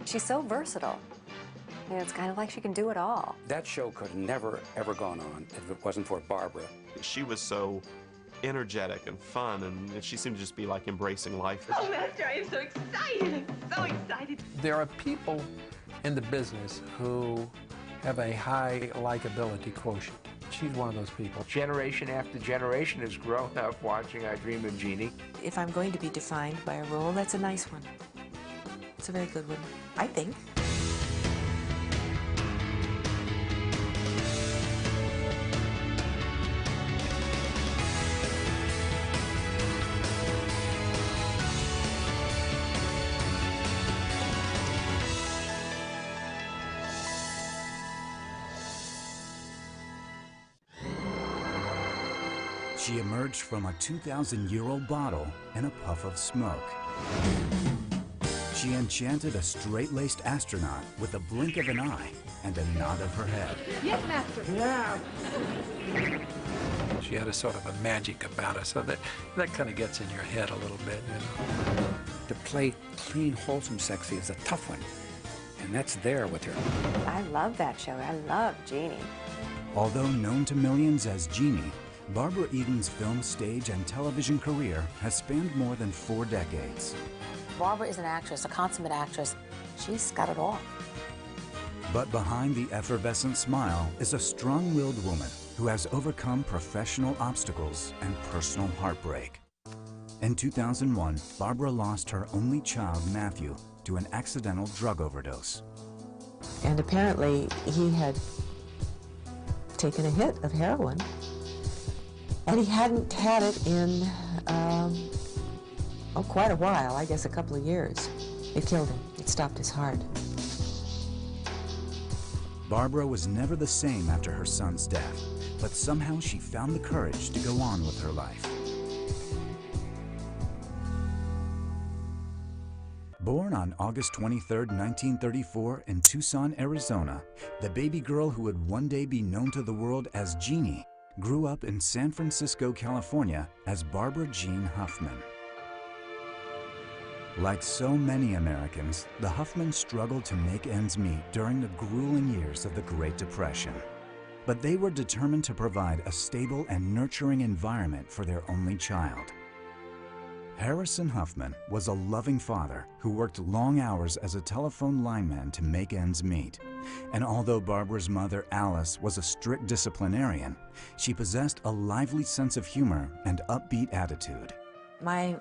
She's so versatile. You know, it's kind of like she can do it all. That show could have never, ever gone on if it wasn't for Barbara. She was so energetic and fun, and she seemed to just be like embracing life. Oh, Master, I am so excited. I'm so excited. There are people in the business who have a high likability quotient. She's one of those people. Generation after generation has grown up watching I Dream of Jeannie. If I'm going to be defined by a role, that's a nice one. It's a very good one, I think. She emerged from a 2,000-year-old bottle in a puff of smoke. She enchanted a straight-laced astronaut with a blink of an eye and a nod of her head. Yes, Master. Yeah. She had a sort of a magic about her, so that kind of gets in your head a little bit, you know. To play clean, wholesome sexy is a tough one, and that's there with her. I love that show. I love Jeannie. Although known to millions as Jeannie, Barbara Eden's film, stage, and television career has spanned more than 4 decades. Barbara is an actress, a consummate actress. She's got it all. But behind the effervescent smile is a strong-willed woman who has overcome professional obstacles and personal heartbreak. In 2001, Barbara lost her only child, Matthew, to an accidental drug overdose. And apparently he had taken a hit of heroin, and he hadn't had it in quite a while, I guess a couple of years. It killed him. It stopped his heart. Barbara was never the same after her son's death, but somehow she found the courage to go on with her life. Born on August 23, 1934 in Tucson, Arizona, the baby girl who would one day be known to the world as Jeannie grew up in San Francisco, California as Barbara Jean Huffman. Like so many Americans, the Huffmans struggled to make ends meet during the grueling years of the Great Depression. But they were determined to provide a stable and nurturing environment for their only child. Harrison Huffman was a loving father who worked long hours as a telephone lineman to make ends meet. And although Barbara's mother, Alice, was a strict disciplinarian, she possessed a lively sense of humor and upbeat attitude. My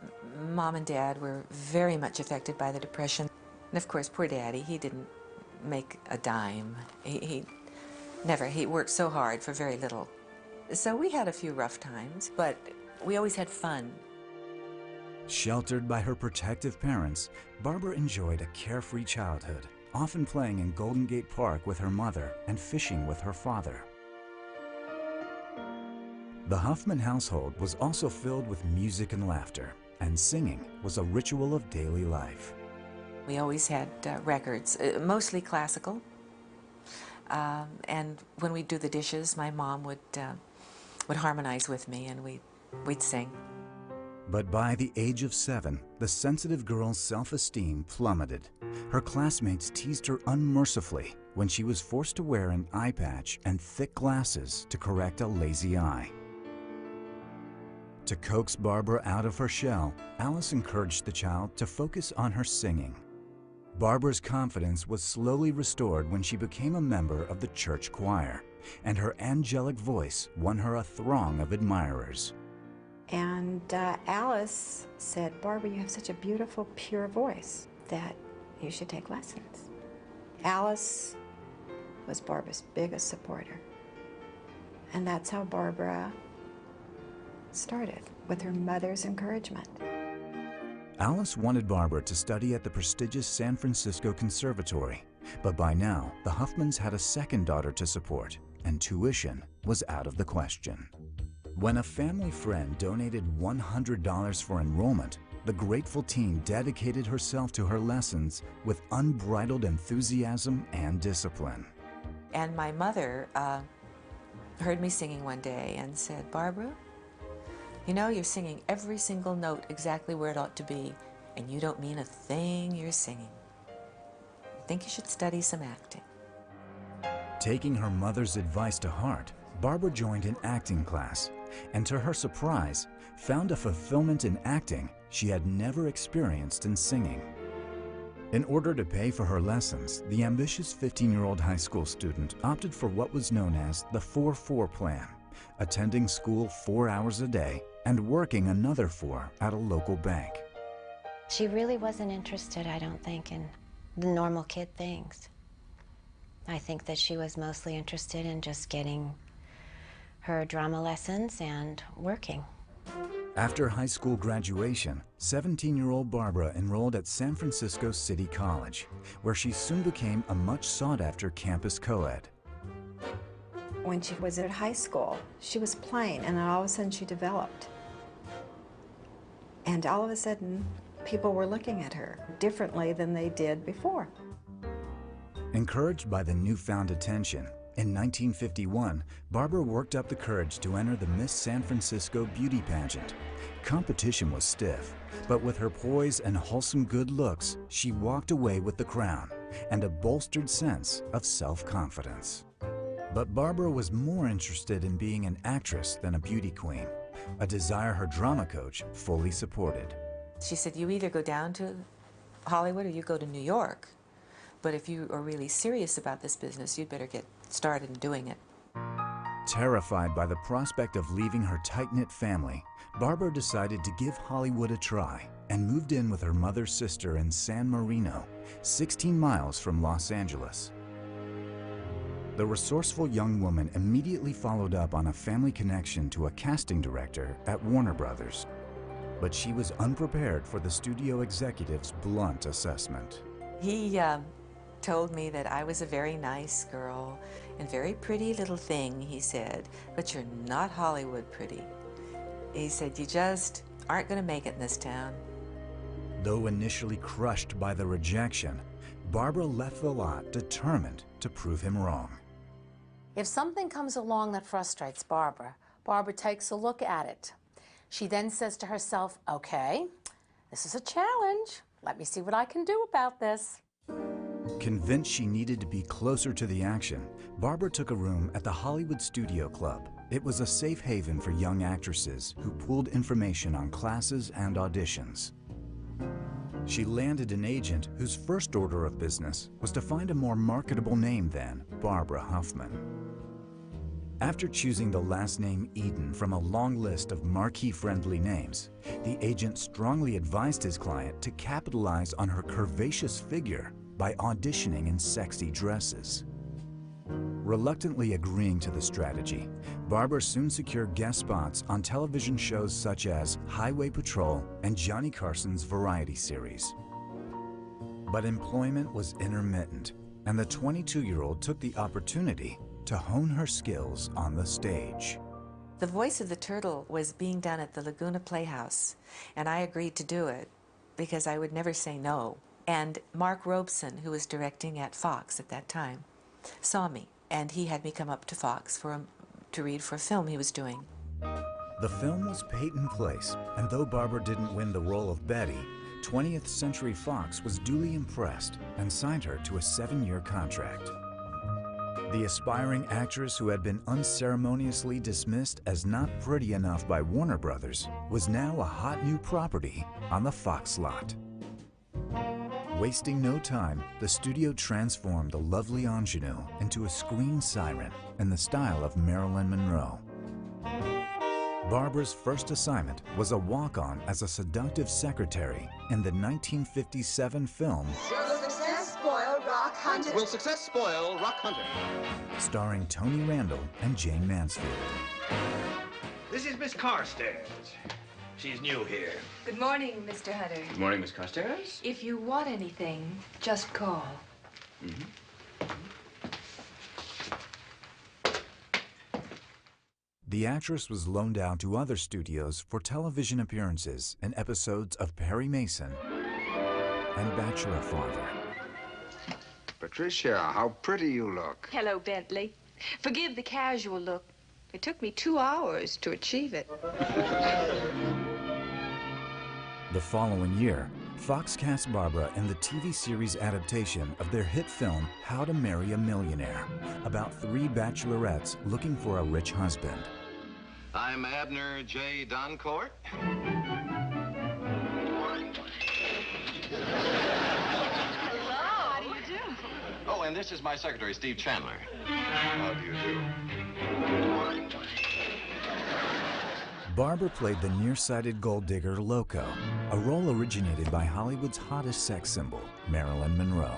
mom and dad were very much affected by the Depression. And of course, poor Daddy, he didn't make a dime. He worked so hard for very little. So we had a few rough times, but we always had fun. Sheltered by her protective parents, Barbara enjoyed a carefree childhood, often playing in Golden Gate Park with her mother and fishing with her father. The Huffman household was also filled with music and laughter, and singing was a ritual of daily life. We always had records, mostly classical. And when we'd do the dishes, my mom would harmonize with me, and we'd sing. But by the age of 7, the sensitive girl's self-esteem plummeted. Her classmates teased her unmercifully when she was forced to wear an eye patch and thick glasses to correct a lazy eye. To coax Barbara out of her shell, Alice encouraged the child to focus on her singing. Barbara's confidence was slowly restored when she became a member of the church choir, and her angelic voice won her a throng of admirers. And Alice said, "Barbara, you have such a beautiful, pure voice that you should take lessons." Alice was Barbara's biggest supporter. And that's how Barbara started, with her mother's encouragement. Alice wanted Barbara to study at the prestigious San Francisco Conservatory, but by now, the Huffmans had a second daughter to support, and tuition was out of the question. When a family friend donated $100 for enrollment, the grateful teen dedicated herself to her lessons with unbridled enthusiasm and discipline. And my mother heard me singing one day and said, "Barbara, you know, you're singing every single note exactly where it ought to be, and you don't mean a thing you're singing." think you should study some acting. Taking her mother's advice to heart, Barbara joined an acting class, and to her surprise, found a fulfillment in acting she had never experienced in singing. In order to pay for her lessons, the ambitious 15-year-old high school student opted for what was known as the 4-4 plan, attending school 4 hours a day and working another 4 at a local bank. She really wasn't interested, I don't think, in the normal kid things. I think that she was mostly interested in just getting her drama lessons and working. After high school graduation, 17-year-old Barbara enrolled at San Francisco City College, where she soon became a much sought-after campus co-ed. When she was at high school, she was plain, and then all of a sudden she developed. And all of a sudden, people were looking at her differently than they did before. Encouraged by the newfound attention, in 1951, Barbara worked up the courage to enter the Miss San Francisco beauty pageant. Competition was stiff, but with her poise and wholesome good looks, she walked away with the crown and a bolstered sense of self-confidence. But Barbara was more interested in being an actress than a beauty queen, a desire her drama coach fully supported. She said, you either go down to Hollywood or you go to New York. But if you are really serious about this business, you'd better get started in doing it. Terrified by the prospect of leaving her tight-knit family, Barbara decided to give Hollywood a try and moved in with her mother's sister in San Marino, 16 miles from Los Angeles. The resourceful young woman immediately followed up on a family connection to a casting director at Warner Brothers. But she was unprepared for the studio executive's blunt assessment. He told me that I was a very nice girl and very pretty little thing, he said, but you're not Hollywood pretty. He said, you just aren't going to make it in this town. Though initially crushed by the rejection, Barbara left the lot determined to prove him wrong. If something comes along that frustrates Barbara, Barbara takes a look at it. She then says to herself, okay, this is a challenge. Let me see what I can do about this. Convinced she needed to be closer to the action, Barbara took a room at the Hollywood Studio Club. It was a safe haven for young actresses who pooled information on classes and auditions. She landed an agent whose first order of business was to find a more marketable name than Barbara Huffman. After choosing the last name Eden from a long list of marquee-friendly names, the agent strongly advised his client to capitalize on her curvaceous figure by auditioning in sexy dresses. Reluctantly agreeing to the strategy, Barbara soon secured guest spots on television shows such as Highway Patrol and Johnny Carson's variety series. But employment was intermittent, and the 22-year-old took the opportunity to hone her skills on the stage. The Voice of the Turtle was being done at the Laguna Playhouse, and I agreed to do it because I would never say no. And Mark Robeson, who was directing at Fox at that time, saw me, and he had me come up to Fox to read for a film he was doing. The film was Peyton Place, and though Barbara didn't win the role of Betty, 20th Century Fox was duly impressed and signed her to a 7-year contract. The aspiring actress who had been unceremoniously dismissed as not pretty enough by Warner Brothers was now a hot new property on the Fox lot. Wasting no time, the studio transformed the lovely ingenue into a screen siren in the style of Marilyn Monroe. Barbara's first assignment was a walk-on as a seductive secretary in the 1957 film Will success spoil Rock Hunter? Will success spoil Rock Hunter? Starring Tony Randall and Jane Mansfield. This is Miss Carstairs. She's new here. Good morning, Mr. Hunter. Good morning, Miss Carstairs. If you want anything, just call. The actress was loaned out to other studios for television appearances in episodes of Perry Mason and Bachelor Father. Patricia, how pretty you look. Hello, Bentley. Forgive the casual look. It took me 2 hours to achieve it. The following year, Fox cast Barbara in the TV series adaptation of their hit film How to Marry a Millionaire, about 3 bachelorettes looking for a rich husband. I'm Abner J. Doncourt. How do you do? Oh, and this is my secretary, Steve Chandler. How do you do? Barbara played the nearsighted gold digger Loco, a role originated by Hollywood's hottest sex symbol, Marilyn Monroe.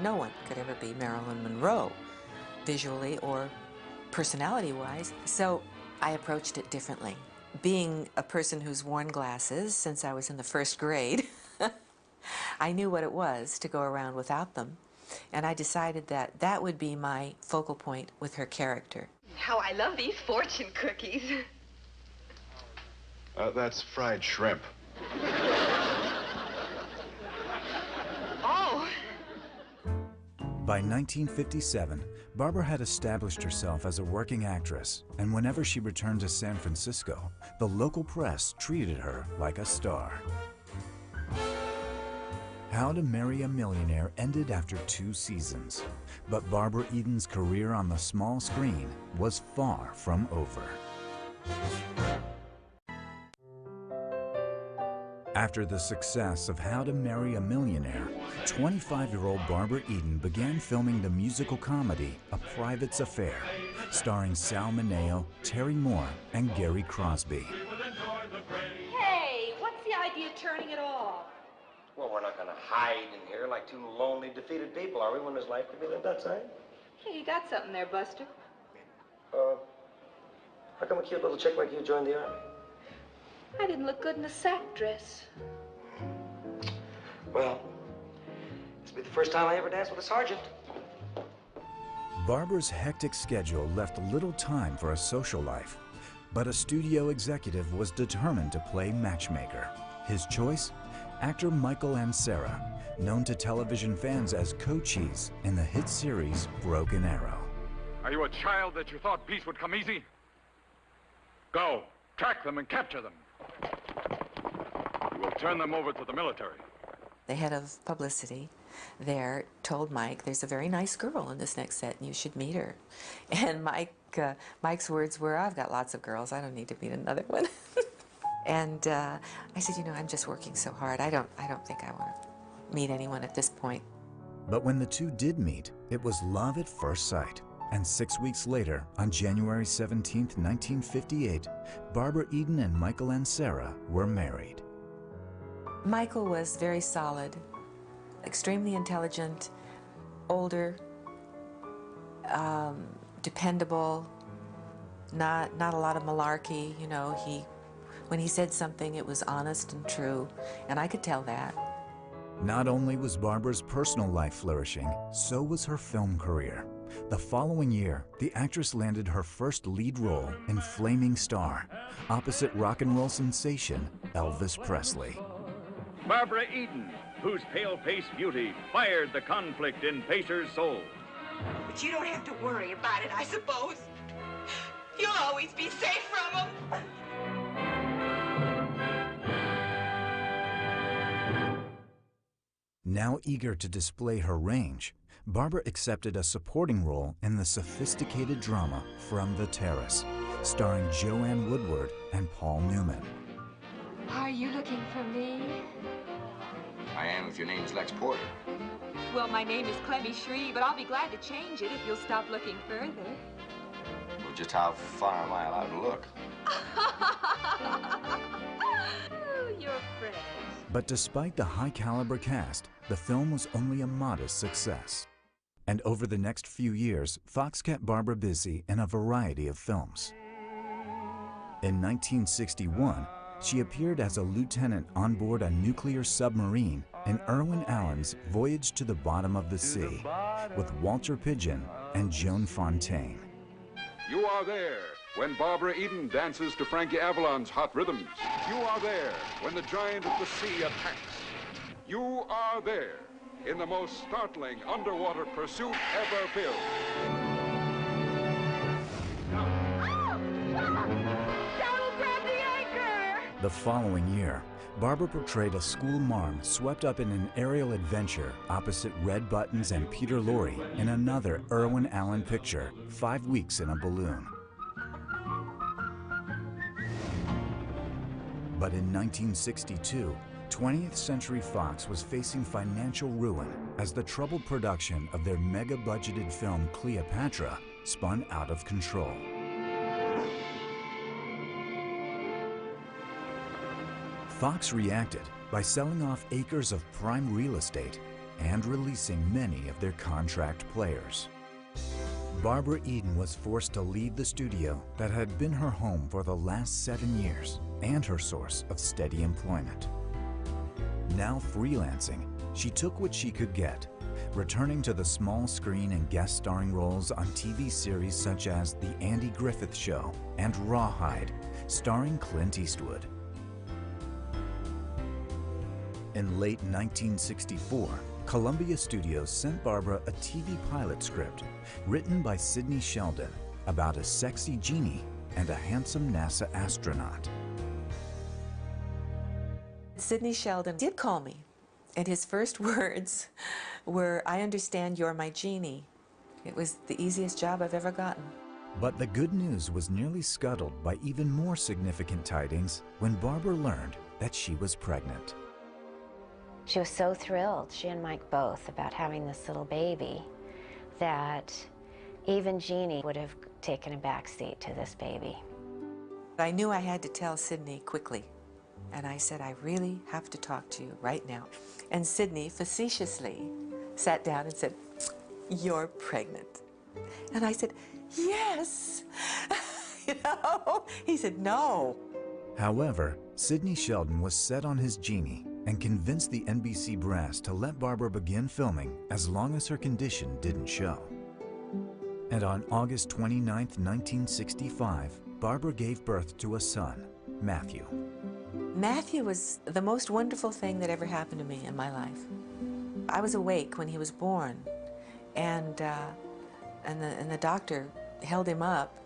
No one could ever be Marilyn Monroe, visually or personality-wise, so I approached it differently. Being a person who's worn glasses since I was in the 1st grade, I knew what it was to go around without them, and I decided that that would be my focal point with her character. How I love these fortune cookies. That's fried shrimp. Oh. By 1957, Barbara had established herself as a working actress, and whenever she returned to San Francisco, the local press treated her like a star. How to Marry a Millionaire ended after 2 seasons, but Barbara Eden's career on the small screen was far from over. After the success of How to Marry a Millionaire, 25-year-old Barbara Eden began filming the musical comedy A Private's Affair, starring Sal Mineo, Terry Moore, and Gary Crosby. Hey, what's the idea of turning it off? Well, we're not going to hide in here like 2 lonely, defeated people, are we, when there's life to be lived outside? Hey, you got something there, Buster. How come a cute little chick like you joined the Army? I didn't look good in a sack dress. Well, this will be the first time I ever danced with a sergeant. Barbara's hectic schedule left little time for a social life, but a studio executive was determined to play matchmaker. His choice? Actor Michael Ansara, known to television fans as Cochise in the hit series Broken Arrow. Are you a child that you thought peace would come easy? Go, track them and capture them. You will turn them over to the military. The head of publicity there told Mike, there's a very nice girl in this next set and you should meet her. And Mike's words were, I've got lots of girls, I don't need to meet another one. And I said, you know, I'm just working so hard, I don't think I want to meet anyone at this point. But when the two did meet, it was love at first sight. And 6 weeks later, on January 17, 1958, Barbara Eden and Michael Ansara were married. Michael was very solid, extremely intelligent, older, dependable, not a lot of malarkey, you know. When he said something, it was honest and true, and I could tell that. Not only was Barbara's personal life flourishing, so was her film career. The following year, the actress landed her first lead role in Flaming Star, opposite rock and roll sensation Elvis Presley. Barbara Eden, whose pale-faced beauty fired the conflict in Pacer's soul. But you don't have to worry about it, I suppose. You'll always be safe from them. Now eager to display her range, Barbara accepted a supporting role in the sophisticated drama From the Terrace, starring Joanne Woodward and Paul Newman. Are you looking for me? I am if your name's Lex Porter. Well, my name is Clemmy Shreve, but I'll be glad to change it if you'll stop looking further. Well, just how far am I allowed to look? Oh, you're fresh. But despite the high-caliber cast, the film was only a modest success. And over the next few years, Fox kept Barbara busy in a variety of films. In 1961, she appeared as a lieutenant on board a nuclear submarine in Irwin Allen's Voyage to the Bottom of the Sea with Walter Pidgeon and Joan Fontaine. You are there when Barbara Eden dances to Frankie Avalon's hot rhythms. You are there when the giant of the sea attacks. You are there in the most startling underwater pursuit ever filmed. Don't grab the anchor! The following year, Barbara portrayed a school marm swept up in an aerial adventure opposite Red Buttons and Peter Lorre in another Irwin Allen picture, 5 Weeks in a Balloon. But in 1962, 20th Century Fox was facing financial ruin as the troubled production of their mega-budgeted film Cleopatra spun out of control. Fox reacted by selling off acres of prime real estate and releasing many of their contract players. Barbara Eden was forced to leave the studio that had been her home for the last 7 years and her source of steady employment. Now freelancing, she took what she could get, returning to the small screen and guest starring roles on TV series such as The Andy Griffith Show and Rawhide, starring Clint Eastwood. In late 1964, Columbia Studios sent Barbara a TV pilot script written by Sidney Sheldon about a sexy genie and a handsome NASA astronaut. Sidney Sheldon did call me, and his first words were, "I understand you're my genie." It was the easiest job I've ever gotten. But the good news was nearly scuttled by even more significant tidings when Barbara learned that she was pregnant. She was so thrilled, she and Mike both, about having this little baby, that even Jeannie would have taken a back seat to this baby. I knew I had to tell Sidney quickly, and I said, "I really have to talk to you right now." And Sidney facetiously sat down and said, "You're pregnant." And I said, "Yes." You know? He said, "No." However, Sidney Sheldon was set on his genie and convinced the NBC brass to let Barbara begin filming as long as her condition didn't show. And on August 29, 1965, Barbara gave birth to a son, Matthew. Matthew was the most wonderful thing that ever happened to me in my life. I was awake when he was born, and the doctor held him up,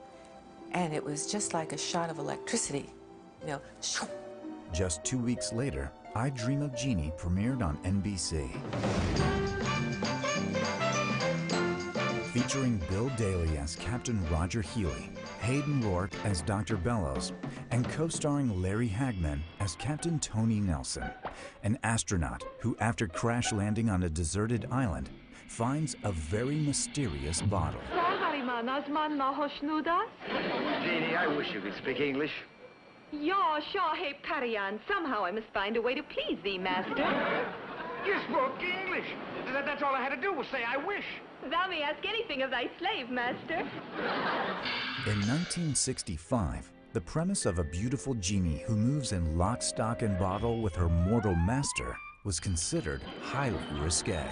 and it was just like a shot of electricity, you know. Just 2 weeks later, I Dream of Jeannie premiered on NBC. Featuring Bill Daly as Captain Roger Healy, Hayden Rourke as Dr. Bellows, and co-starring Larry Hagman as Captain Tony Nelson, an astronaut who, after crash landing on a deserted island, finds a very mysterious bottle. Jeannie, I wish you could speak English. Ja, sure, hey, Parian. Somehow I must find a way to please thee, master. You spoke English. That's all I had to do was say, "I wish." Thou may ask anything of thy slave, master. In 1965, the premise of a beautiful genie who moves in lock, stock, and bottle with her mortal master was considered highly risque.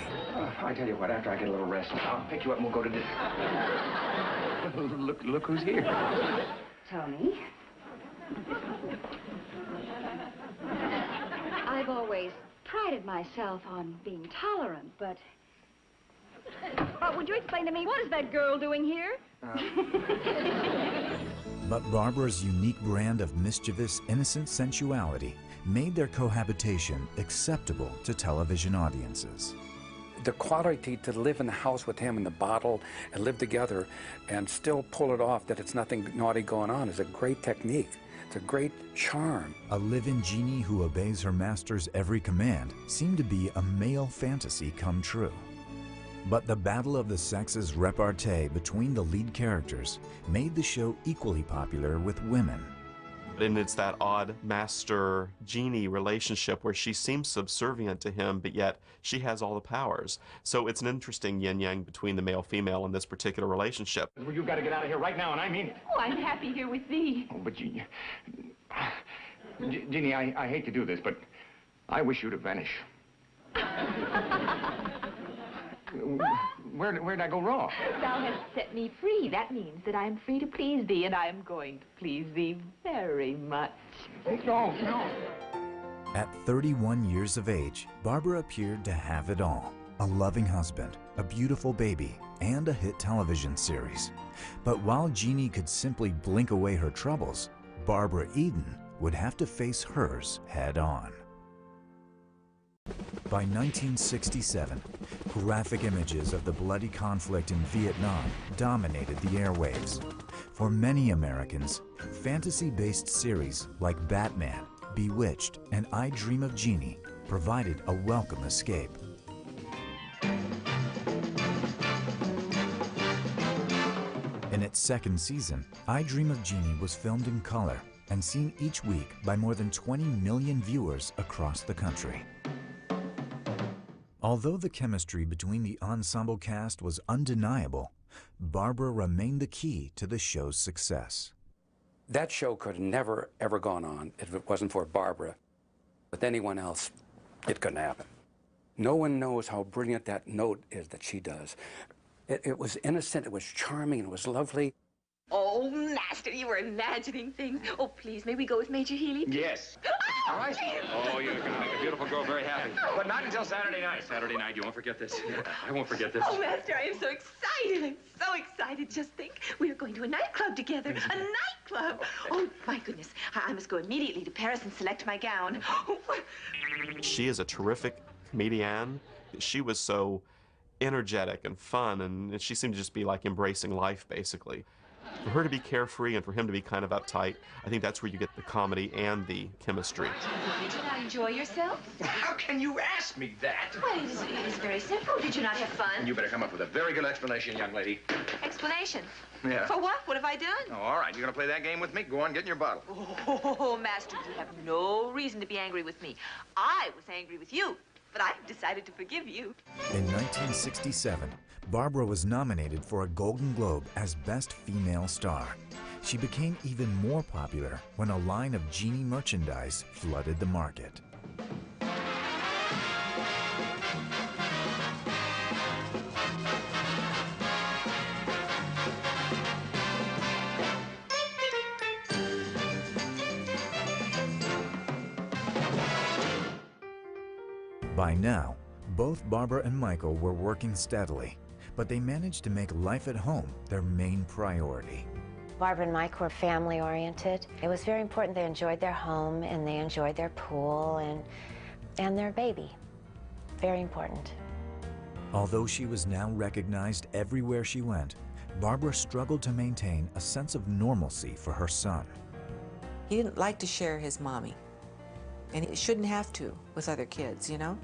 I tell you what, after I get a little rest, I'll pick you up and we'll go to dinner. Look who's here. Tony. I've always prided myself on being tolerant, but... would you explain to me, what is that girl doing here? But Barbara's unique brand of mischievous, innocent sensuality made their cohabitation acceptable to television audiences. The quality to live in the house with him in the bottle and live together and still pull it off that it's nothing naughty going on is a great technique. It's a great charm. A live-in genie who obeys her master's every command seemed to be a male fantasy come true. But the battle of the sexes repartee between the lead characters made the show equally popular with women. And it's that odd master-genie relationship where she seems subservient to him, but yet she has all the powers. So it's an interesting yin-yang between the male-female in this particular relationship. Well, you've got to get out of here right now, and I mean it. Oh, I'm happy here with thee. Oh, but Jeannie, I hate to do this, but I wish you to vanish. Where'd I go wrong? Thou hast set me free. That means that I am free to please thee, and I am going to please thee very much. No. At 31 years of age, Barbara appeared to have it all. A loving husband, a beautiful baby, and a hit television series. But while Jeannie could simply blink away her troubles, Barbara Eden would have to face hers head on. By 1967, graphic images of the bloody conflict in Vietnam dominated the airwaves. For many Americans, fantasy-based series like Batman, Bewitched, and I Dream of Jeannie provided a welcome escape. In its second season, I Dream of Jeannie was filmed in color and seen each week by more than 20 million viewers across the country. Although the chemistry between the ensemble cast was undeniable, Barbara remained the key to the show's success. That show could have never, ever gone on if it wasn't for Barbara. With anyone else, it couldn't happen. No one knows how brilliant that note is that she does. It was innocent, it was charming, it was lovely. Oh, Master, you were imagining things. Oh, please, may we go with Major Healy? Yes. All right. Oh, you're going to make a beautiful girl very happy. But not until Saturday night. Saturday night, you won't forget this. I won't forget this. Oh, Master, I am so excited. I'm so excited. Just think, we are going to a nightclub together. A nightclub. Oh, my goodness. I must go immediately to Paris and select my gown. She is a terrific comedian. She was so energetic and fun, and she seemed to just be like embracing life, basically. For her to be carefree and for him to be kind of uptight, I think that's where you get the comedy and the chemistry. Did you not enjoy yourself? How can you ask me that? Well, it is very simple. Did you not have fun? You better come up with a very good explanation, young lady. Explanation? Yeah. For what? What have I done? Oh, all right. You're going to play that game with me? Go on, get in your bottle. Oh, Master, you have no reason to be angry with me. I was angry with you, but I've decided to forgive you. In 1967, Barbara was nominated for a Golden Globe as Best Female Star. She became even more popular when a line of Genie merchandise flooded the market. By now, both Barbara and Michael were working steadily, but they managed to make life at home their main priority. Barbara and Mike were family-oriented. It was very important they enjoyed their home and they enjoyed their pool and their baby. Very important. Although she was now recognized everywhere she went, Barbara struggled to maintain a sense of normalcy for her son. He didn't like to share his mommy. And he shouldn't have to with other kids, you know?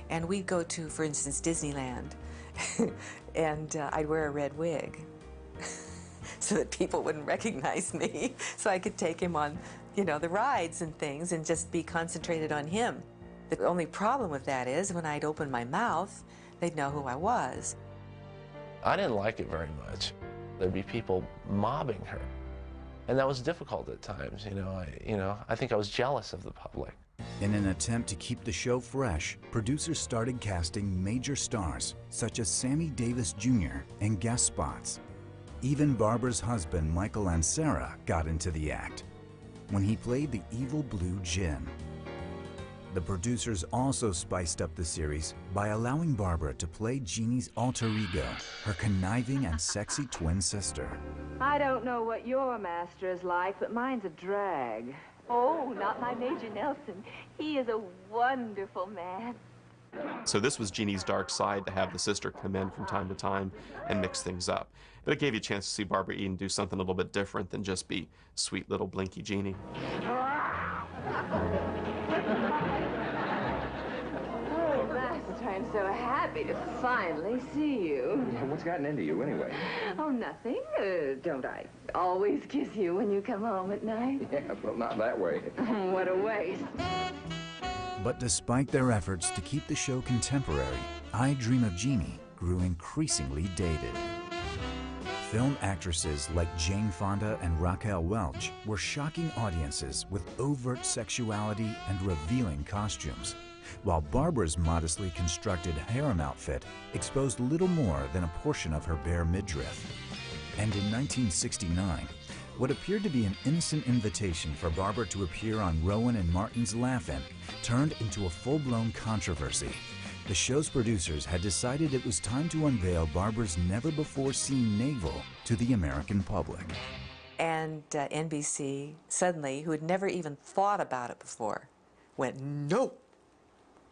And we'd go to, for instance, Disneyland, and I'd wear a red wig so that people wouldn't recognize me, so I could take him on, you know, the rides and things and just be concentrated on him. The only problem with that is when I'd open my mouth, they'd know who I was. I didn't like it very much. There'd be people mobbing her, and that was difficult at times, you know. I think I was jealous of the public. In an attempt to keep the show fresh, producers started casting major stars, such as Sammy Davis Jr., in guest spots. Even Barbara's husband, Michael Ansara, got into the act when he played the evil blue djinn. The producers also spiced up the series by allowing Barbara to play Jeannie's alter ego, her conniving and sexy twin sister. I don't know what your master is like, but mine's a drag. Oh, not my Major Nelson. He is a wonderful man. So this was Jeannie's dark side, to have the sister come in from time to time and mix things up. But it gave you a chance to see Barbara Eden do something a little bit different than just be sweet little Blinky Jeannie. Oh, Master, I'm so happy to finally see you. Yeah, what's gotten into you, anyway? Oh, nothing. Don't I always kiss you when you come home at night? Yeah, well, not that way. What a waste. But despite their efforts to keep the show contemporary, I Dream of Jeannie grew increasingly dated. Film actresses like Jane Fonda and Raquel Welch were shocking audiences with overt sexuality and revealing costumes, while Barbara's modestly constructed harem outfit exposed little more than a portion of her bare midriff. And in 1969, what appeared to be an innocent invitation for Barbara to appear on Rowan and Martin's Laugh-In turned into a full-blown controversy. The show's producers had decided it was time to unveil Barbara's never-before-seen navel to the American public. And NBC, suddenly, who had never even thought about it before, went, no!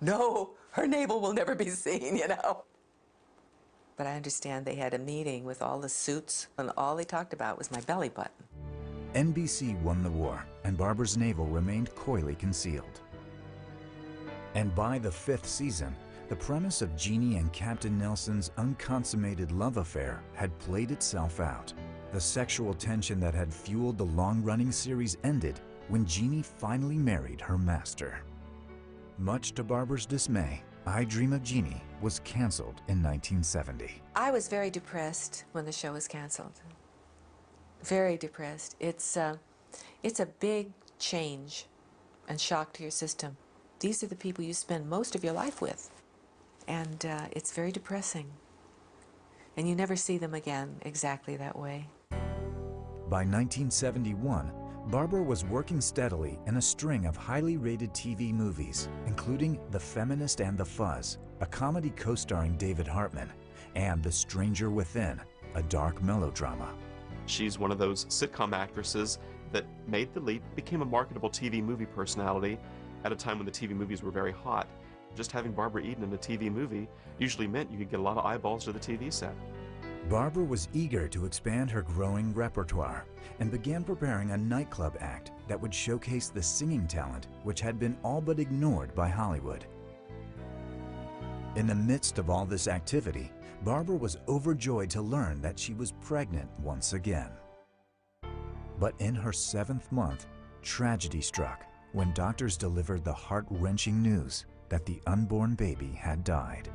no, her navel will never be seen, you know. But I understand they had a meeting with all the suits, and all they talked about was my belly button. NBC won the war, and Barbara's navel remained coyly concealed. And by the 5th season, the premise of Jeannie and Captain Nelson's unconsummated love affair had played itself out. The sexual tension that had fueled the long-running series ended when Jeannie finally married her master. Much to Barbara's dismay, I Dream of Jeannie was canceled in 1970. I was very depressed when the show was canceled. Very depressed. It's a big change and shock to your system. These are the people you spend most of your life with. And it's very depressing. And you never see them again exactly that way. By 1971, Barbara was working steadily in a string of highly rated TV movies, including The Feminist and the Fuzz, a comedy co-starring David Hartman, and The Stranger Within, a dark melodrama. She's one of those sitcom actresses that made the leap, became a marketable TV movie personality at a time when the TV movies were very hot. Just having Barbara Eden in a TV movie usually meant you could get a lot of eyeballs to the TV set. Barbara was eager to expand her growing repertoire and began preparing a nightclub act that would showcase the singing talent which had been all but ignored by Hollywood. In the midst of all this activity, Barbara was overjoyed to learn that she was pregnant once again. But in her 7th month, tragedy struck when doctors delivered the heart-wrenching news that the unborn baby had died.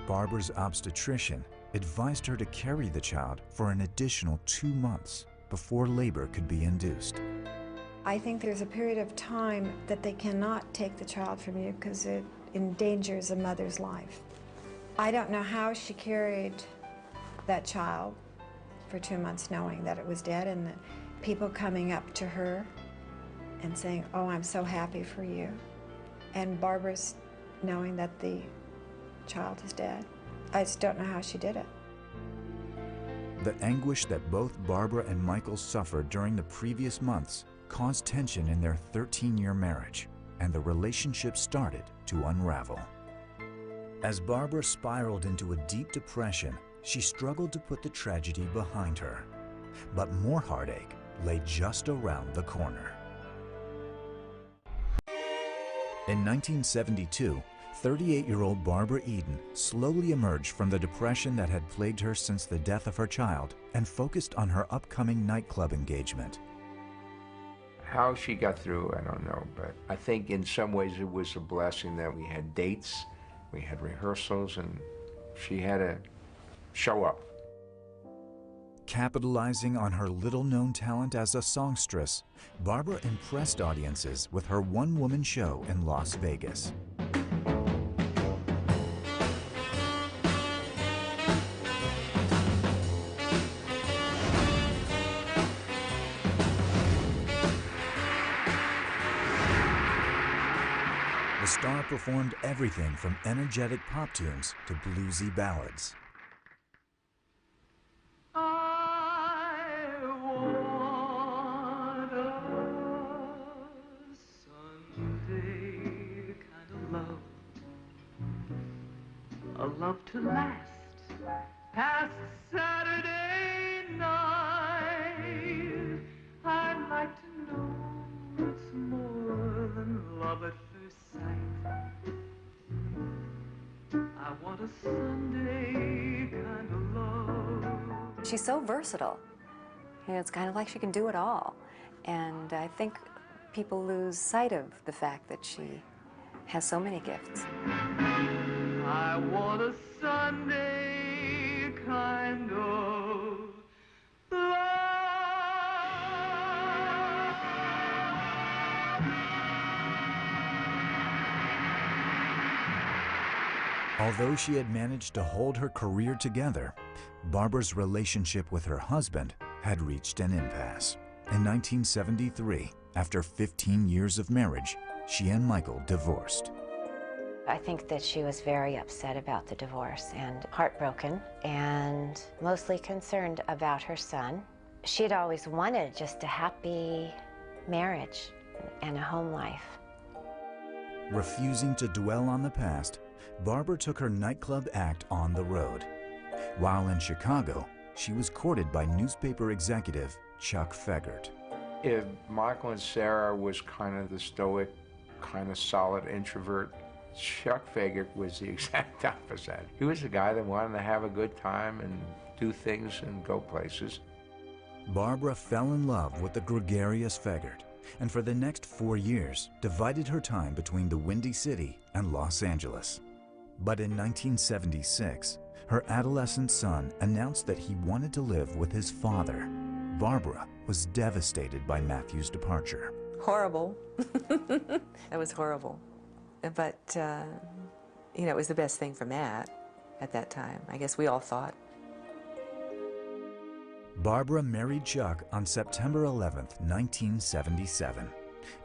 Barbara's obstetrician advised her to carry the child for an additional 2 months before labor could be induced. I think there's a period of time that they cannot take the child from you because it endangers a mother's life. I don't know how she carried that child for 2 months knowing that it was dead, and the people coming up to her and saying, "Oh, I'm so happy for you." And Barbara's knowing that the child is dead. I just don't know how she did it. The anguish that both Barbara and Michael suffered during the previous months caused tension in their 13-year marriage, and the relationship started to unravel. As Barbara spiraled into a deep depression, she struggled to put the tragedy behind her. But more heartache lay just around the corner. In 1972, 38-year-old Barbara Eden slowly emerged from the depression that had plagued her since the death of her child and focused on her upcoming nightclub engagement. How she got through, I don't know, but I think in some ways it was a blessing that we had dates, we had rehearsals, and she had to show up. Capitalizing on her little-known talent as a songstress, Barbara impressed audiences with her one-woman show in Las Vegas. The star performed everything from energetic pop tunes to bluesy ballads. A love to last past Saturday night. I'd like to know it's more than love at first sight. I want a Sunday kind of love. She's so versatile. You know, it's kind of like she can do it all. And I think people lose sight of the fact that she has so many gifts. I want a Sunday kind of Although she had managed to hold her career together, Barbara's relationship with her husband had reached an impasse. In 1973, after 15 years of marriage, she and Michael divorced. I think that she was very upset about the divorce and heartbroken and mostly concerned about her son. She had always wanted just a happy marriage and a home life. Refusing to dwell on the past, Barbara took her nightclub act on the road. While in Chicago, she was courted by newspaper executive Chuck Fegert. If Michael and Sarah was kind of the stoic, kind of solid introvert, Chuck Fegert was the exact opposite. He was the guy that wanted to have a good time and do things and go places. Barbara fell in love with the gregarious Fegert, and for the next 4 years divided her time between the Windy City and Los Angeles. But in 1976, her adolescent son announced that he wanted to live with his father. Barbara was devastated by Matthew's departure. Horrible. That was horrible. But, you know, it was the best thing for Matt at that time. I guess we all thought. Barbara married Chuck on September 11th, 1977.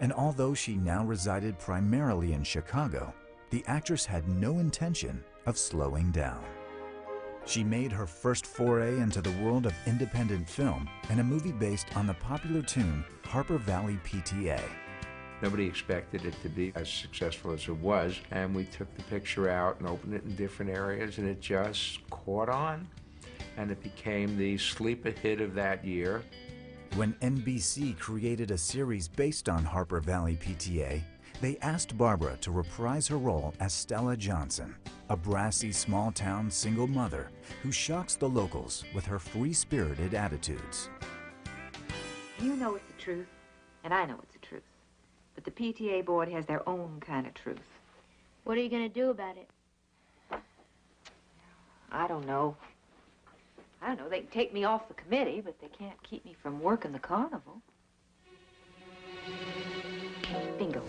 And although she now resided primarily in Chicago, the actress had no intention of slowing down. She made her first foray into the world of independent film in a movie based on the popular tune Harper Valley PTA. Nobody expected it to be as successful as it was, and we took the picture out and opened it in different areas, and it just caught on, and it became the sleeper hit of that year. When NBC created a series based on Harper Valley PTA, they asked Barbara to reprise her role as Stella Johnson, a brassy small-town single mother who shocks the locals with her free-spirited attitudes. You know it's the truth, and I know it's the truth. But the PTA board has their own kind of truth. What are you going to do about it? I don't know. They can take me off the committee, but they can't keep me from working the carnival. Bingo.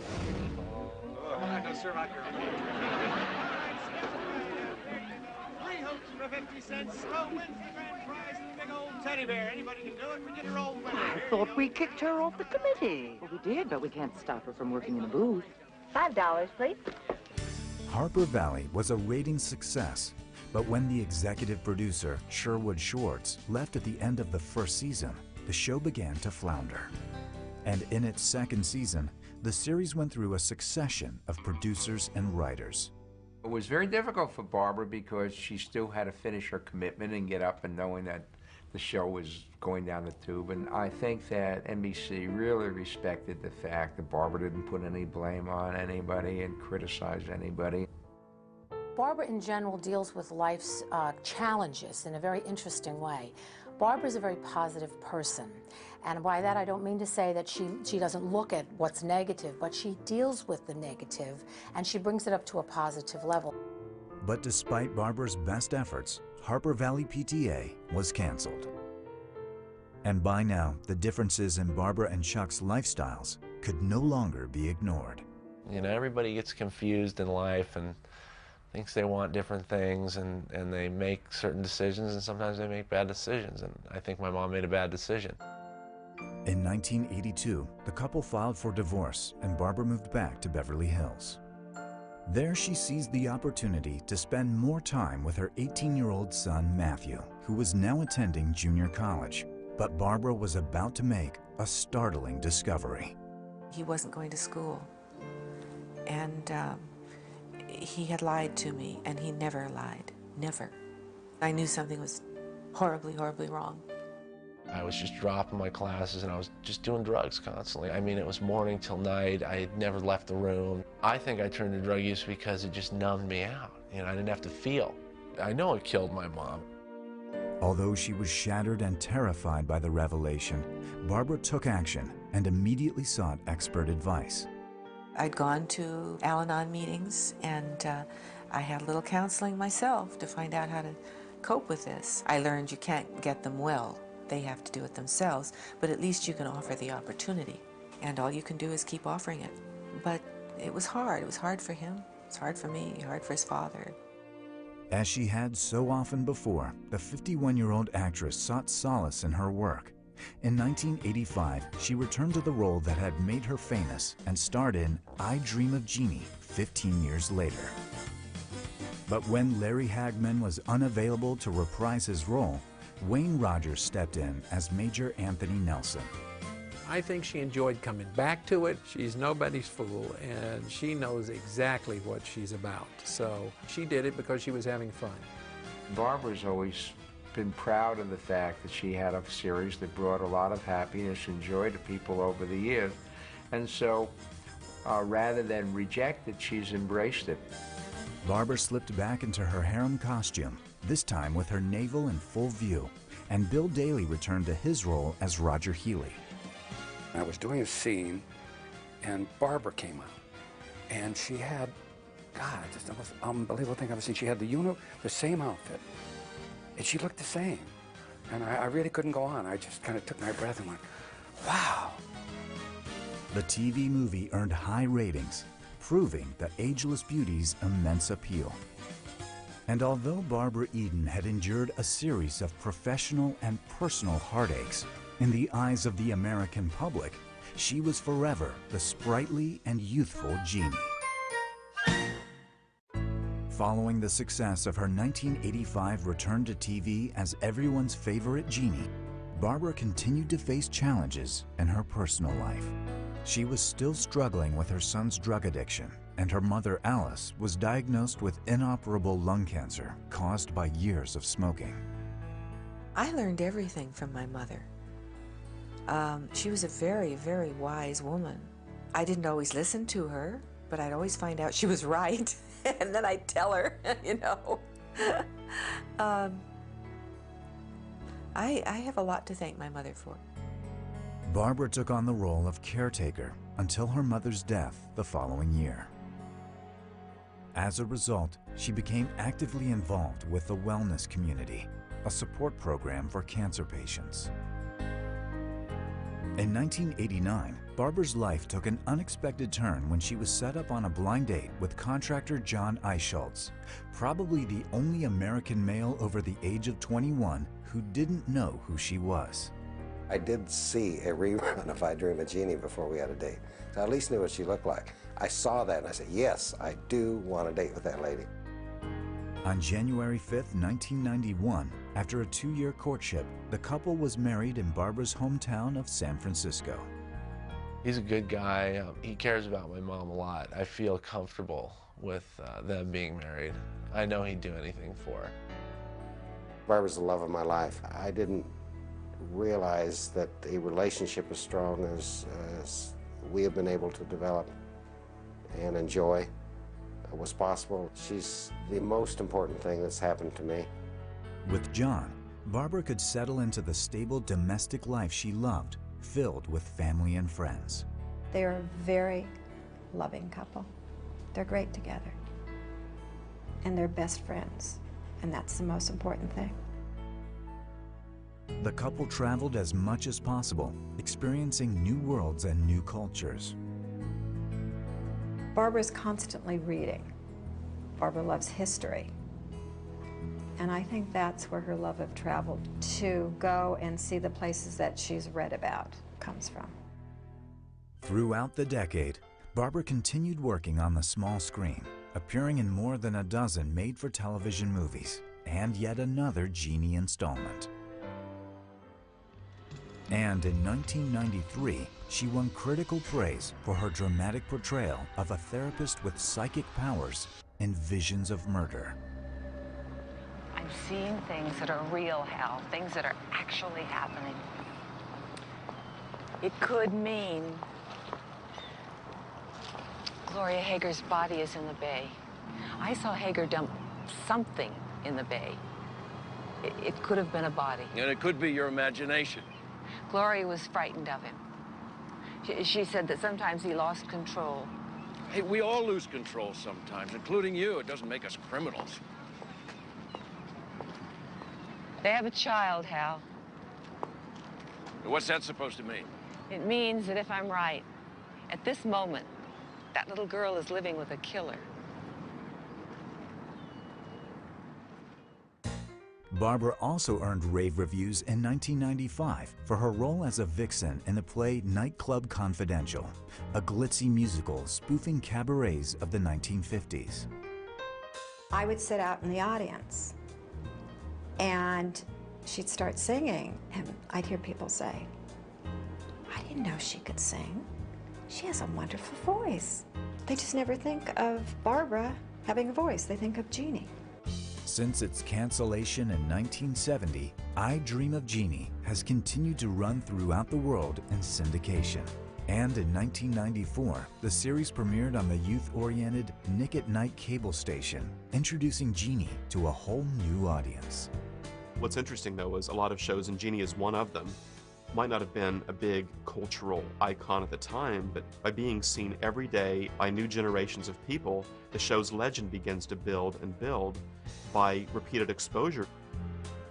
Three hoops for 50 cents. Slow wins the grand prize and the big old teddy bear. Anybody can do it. We get her old winner. I thought we kicked her off the committee. Well, we did, but we can't stop her from working in the booth. $5, please. Harper Valley was a ratings success, but when the executive producer, Sherwood Schwartz, left at the end of the first season, the show began to flounder. And in its second season, the series went through a succession of producers and writers. It was very difficult for Barbara because she still had to finish her commitment and get up and knowing that the show was going down the tube. And I think that NBC really respected the fact that Barbara didn't put any blame on anybody and criticize anybody. Barbara in general deals with life's challenges in a very interesting way. Barbara's a very positive person, and by that I don't mean to say that she doesn't look at what's negative, but she deals with the negative and she brings it up to a positive level. But despite Barbara's best efforts, Harper Valley PTA was canceled. And by now, the differences in Barbara and Chuck's lifestyles could no longer be ignored. You know, everybody gets confused in life and thinks they want different things, and they make certain decisions, and sometimes they make bad decisions, and I think my mom made a bad decision. In 1982, the couple filed for divorce and Barbara moved back to Beverly Hills. There she seized the opportunity to spend more time with her 18-year-old son, Matthew, who was now attending junior college. But Barbara was about to make a startling discovery. He wasn't going to school, and he had lied to me, and he never lied, never. I knew something was horribly, horribly wrong. I was just dropping my classes and I was just doing drugs constantly. I mean, it was morning till night. I had never left the room. I think I turned to drug use because it just numbed me out. You know, I didn't have to feel. I know it killed my mom. Although she was shattered and terrified by the revelation, Barbara took action and immediately sought expert advice. I'd gone to Al-Anon meetings, and I had a little counseling myself to find out how to cope with this. I learned you can't get them well. They have to do it themselves, but at least you can offer the opportunity, and all you can do is keep offering it. But it was hard. It was hard for him. It's hard for me, hard for his father. As she had so often before, the 51-year-old actress sought solace in her work. In 1985, she returned to the role that had made her famous and starred in I Dream of Jeannie 15 years later. But when Larry Hagman was unavailable to reprise his role, Wayne Rogers stepped in as Major Anthony Nelson. I think she enjoyed coming back to it. She's nobody's fool, and she knows exactly what she's about. So she did it because she was having fun. Barbara's always been proud of the fact that she had a series that brought a lot of happiness and joy to people over the years. And so, rather than reject it, she's embraced it. Barbara slipped back into her harem costume, this time with her navel in full view, and Bill Daly returned to his role as Roger Healy. I was doing a scene, and Barbara came out, and she had, God, just the most unbelievable thing I've ever seen. She had the same outfit, and she looked the same. And I really couldn't go on. I just kind of took my breath and went, wow. The TV movie earned high ratings, proving the ageless beauty's immense appeal. And although Barbara Eden had endured a series of professional and personal heartaches, in the eyes of the American public, she was forever the sprightly and youthful Jeannie. Following the success of her 1985 return to TV as everyone's favorite Jeannie, Barbara continued to face challenges in her personal life. She was still struggling with her son's drug addiction, and her mother, Alice, was diagnosed with inoperable lung cancer caused by years of smoking. I learned everything from my mother. She was a very, very wise woman. I didn't always listen to her, but I'd always find out she was right, and then I'd tell her, you know. I have a lot to thank my mother for. Barbara took on the role of caretaker until her mother's death the following year. As a result, she became actively involved with the wellness community, a support program for cancer patients. In 1989, Barbara's life took an unexpected turn when she was set up on a blind date with contractor John Eichholz, probably the only American male over the age of 21 who didn't know who she was. I did see a rerun of I Dream of Jeannie before we had a date, so I at least knew what she looked like. I saw that and I said, yes, I do want a date with that lady. On January 5th, 1991, after a 2-year courtship, the couple was married in Barbara's hometown of San Francisco. He's a good guy. He cares about my mom a lot. I feel comfortable with them being married. I know he'd do anything for her. Barbara's the love of my life. I didn't realize that a relationship as strong as we have been able to develop and enjoy was possible. She's the most important thing that's happened to me. With John, Barbara could settle into the stable domestic life she loved, filled with family and friends. They're a very loving couple. They're great together. And they're best friends. And that's the most important thing. The couple traveled as much as possible, experiencing new worlds and new cultures. Barbara's constantly reading. Barbara loves history. And I think that's where her love of travel, to go and see the places that she's read about, comes from. Throughout the decade, Barbara continued working on the small screen, appearing in more than a dozen made-for-television movies, and yet another Genie installment. And in 1993, she won critical praise for her dramatic portrayal of a therapist with psychic powers in Visions of Murder. I'm seeing things that are real, Hal, things that are actually happening. It could mean Gloria Hager's body is in the bay. I saw Hager dump something in the bay. It could have been a body. And it could be your imagination. Gloria was frightened of him. She said that sometimes he lost control. Hey, we all lose control sometimes, including you. It doesn't make us criminals. They have a child, Hal. What's that supposed to mean? It means that if I'm right, at this moment, that little girl is living with a killer. Barbara also earned rave reviews in 1995 for her role as a vixen in the play Nightclub Confidential, a glitzy musical spoofing cabarets of the 1950s. I would sit out in the audience, and she'd start singing, and I'd hear people say, "I didn't know she could sing. She has a wonderful voice. They just never think of Barbara having a voice. They think of Jeannie. Since its cancellation in 1970, I Dream of Jeannie has continued to run throughout the world in syndication. And in 1994, the series premiered on the youth-oriented Nick at Night cable station, introducing Jeannie to a whole new audience. What's interesting, though, is a lot of shows, and Jeannie is one of them, might not have been a big cultural icon at the time, but by being seen every day by new generations of people, the show's legend begins to build and build by repeated exposure.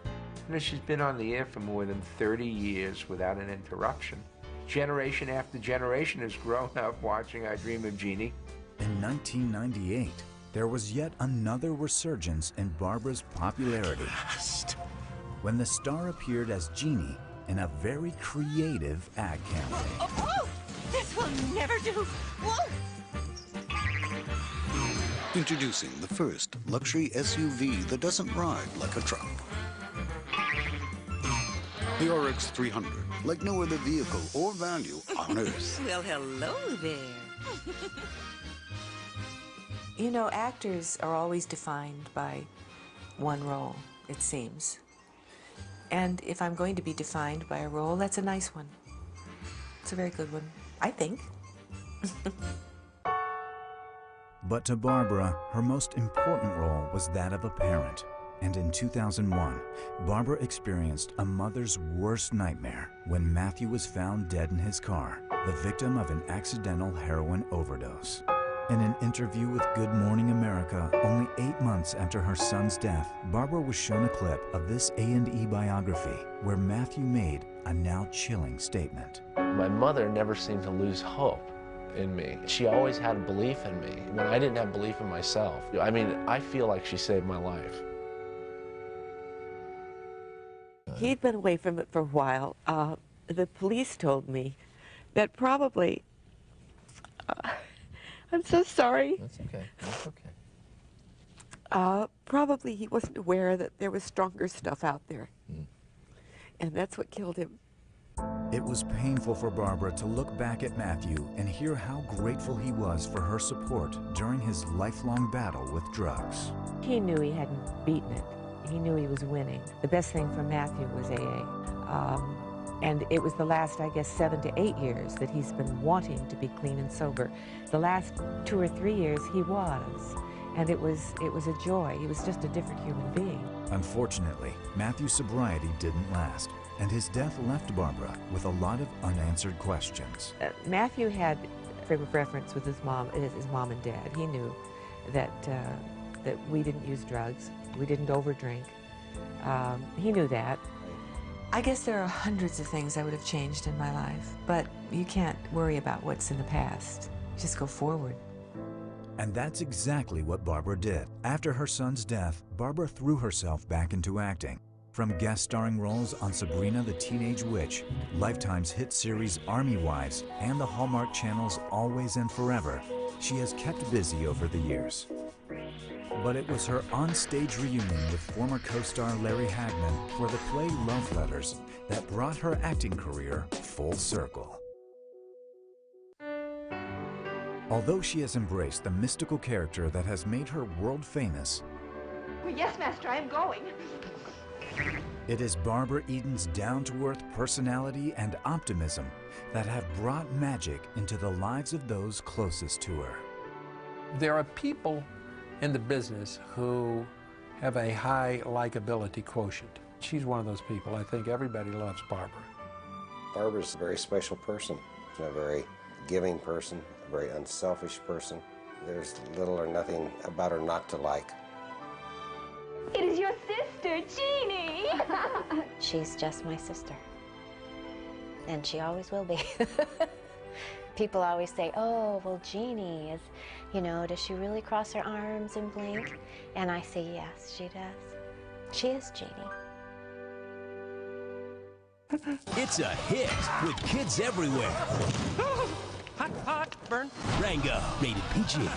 You know, she's been on the air for more than 30 years without an interruption. Generation after generation has grown up watching I Dream of Jeannie. In 1998, there was yet another resurgence in Barbara's popularity when the star appeared as Jeannie in a very creative ad campaign. Oh, this will never do. Whoa. Introducing the first luxury SUV that doesn't ride like a truck. The RX 300, like no other vehicle or value on Earth. Well, hello there. You know, actors are always defined by one role, it seems. And if I'm going to be defined by a role, that's a nice one. It's a very good one, I think. But to Barbara, her most important role was that of a parent. And in 2001, Barbara experienced a mother's worst nightmare when Matthew was found dead in his car, the victim of an accidental heroin overdose. In an interview with Good Morning America, only 8 months after her son's death, Barbara was shown a clip of this A&E biography where Matthew made a now chilling statement. My mother never seemed to lose hope in me. She always had a belief in me when I didn't have belief in myself. I mean, I feel like she saved my life. He'd been away from it for a while. The police told me that probably... I'm so sorry. That's okay. That's okay. Probably he wasn't aware that there was stronger stuff out there. Mm. And that's what killed him. It was painful for Barbara to look back at Matthew and hear how grateful he was for her support during his lifelong battle with drugs. He knew he hadn't beaten it. He knew he was winning. The best thing for Matthew was AA. And it was the last, I guess, 7 to 8 years that he's been wanting to be clean and sober. The last 2 or 3 years he was. And it was a joy. He was just a different human being. Unfortunately, Matthew's sobriety didn't last, and his death left Barbara with a lot of unanswered questions. Matthew had a frame of reference with his mom and dad. He knew that we didn't use drugs, we didn't overdrink. He knew that. I guess there are hundreds of things I would have changed in my life, but you can't worry about what's in the past. Just go forward. And that's exactly what Barbara did. After her son's death, Barbara threw herself back into acting. From guest starring roles on Sabrina the Teenage Witch, Lifetime's hit series Army Wives, and the Hallmark Channel's Always and Forever, she has kept busy over the years. But it was her on-stage reunion with former co-star Larry Hagman for the play Love Letters that brought her acting career full circle. Although she has embraced the mystical character that has made her world famous, Well, yes, Master, I am going. it is Barbara Eden's down-to-earth personality and optimism that have brought magic into the lives of those closest to her. There are people in the business who have a high likability quotient. She's one of those people. I think everybody loves Barbara. Barbara's a very special person, a very giving person, a very unselfish person. There's little or nothing about her not to like. It is your sister, Jeannie. She's just my sister. And she always will be. People always say, oh, well, Jeannie is, you know, does she really cross her arms and blink? And I say, yes, she does. She is Jeannie. It's a hit with kids everywhere. Hot, hot, burn. Rango, rated PG.